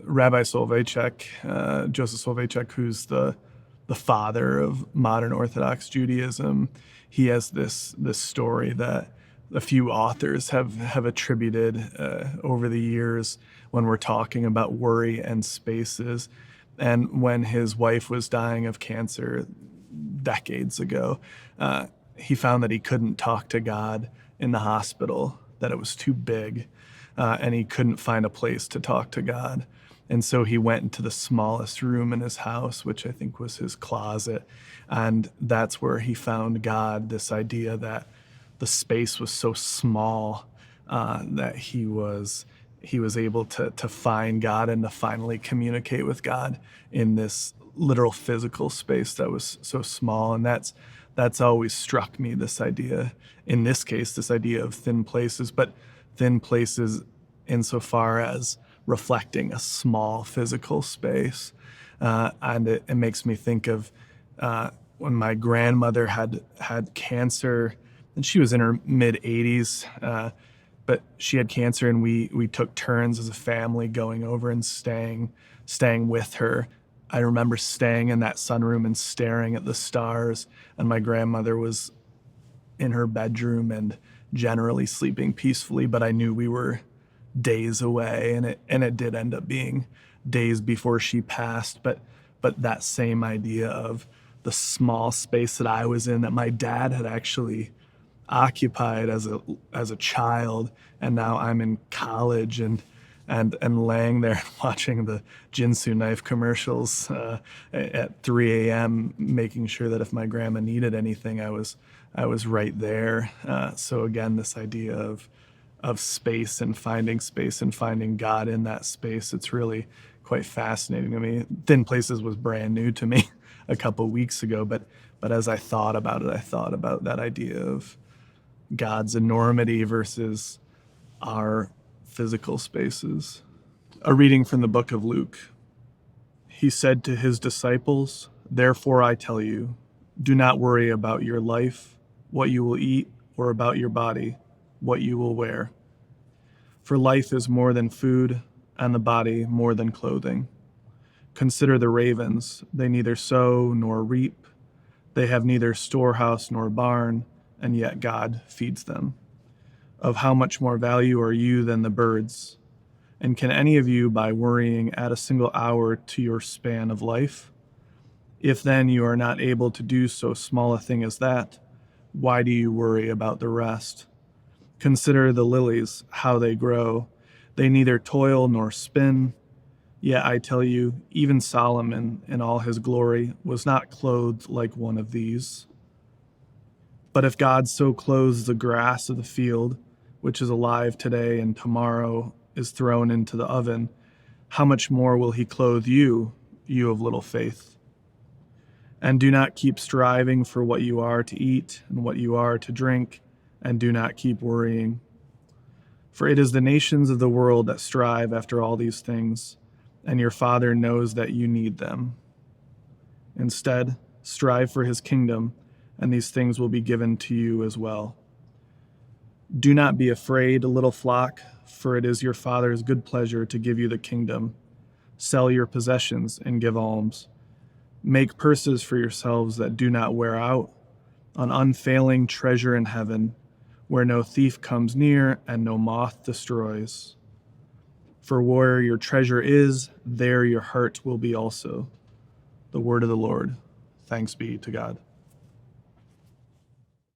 Rabbi Soloveitchik, Joseph Soloveitchik, who's the father of modern Orthodox Judaism, he has this story that a few authors have attributed over the years when we're talking about worry and spaces. And when his wife was dying of cancer decades ago, he found that he couldn't talk to God in the hospital, that it was too big, and he couldn't find a place to talk to God. And so he went into the smallest room in his house, which I think was his closet. And that's where he found God, this idea that the space was so small that he was able to find God and to finally communicate with God in this literal physical space that was so small. And that's always struck me, this idea, in this case, this idea of thin places, but thin places insofar as reflecting a small physical space. And it makes me think of when my grandmother had cancer, and she was in her mid-80s, but she had cancer, and we took turns as a family going over and staying with her. I remember staying in that sunroom and staring at the stars, and my grandmother was in her bedroom and generally sleeping peacefully, but I knew we were days away, and it did end up being days before she passed. But that same idea of the small space that I was in, that my dad had actually occupied as a child, and now I'm in college and laying there watching the Jinsu knife commercials at 3 a.m., making sure that if my grandma needed anything, I was right there. So again, this idea of space and finding God in that space, it's really quite fascinating to me. Thin Places was brand new to me a couple weeks ago, but as I thought about it, I thought about that idea of God's enormity versus our physical spaces. A reading from the book of Luke. He said to his disciples, "Therefore I tell you, do not worry about your life, what you will eat, or about your body, what you will wear. For life is more than food, and the body more than clothing. Consider the ravens, they neither sow nor reap, they have neither storehouse nor barn, and yet God feeds them. Of how much more value are you than the birds? And can any of you, by worrying, add a single hour to your span of life? If then you are not able to do so small a thing as that, why do you worry about the rest? Consider the lilies, how they grow. They neither toil nor spin. Yet I tell you, even Solomon in all his glory was not clothed like one of these. But if God so clothes the grass of the field, which is alive today and tomorrow is thrown into the oven, how much more will he clothe you, you of little faith? And do not keep striving for what you are to eat and what you are to drink, and do not keep worrying. For it is the nations of the world that strive after all these things, and your Father knows that you need them. Instead, strive for his kingdom, and these things will be given to you as well. Do not be afraid, little flock, for it is your Father's good pleasure to give you the kingdom. Sell your possessions and give alms. Make purses for yourselves that do not wear out, an unfailing treasure in heaven, where no thief comes near and no moth destroys. For where your treasure is, there your heart will be also. The word of the Lord. Thanks be to God.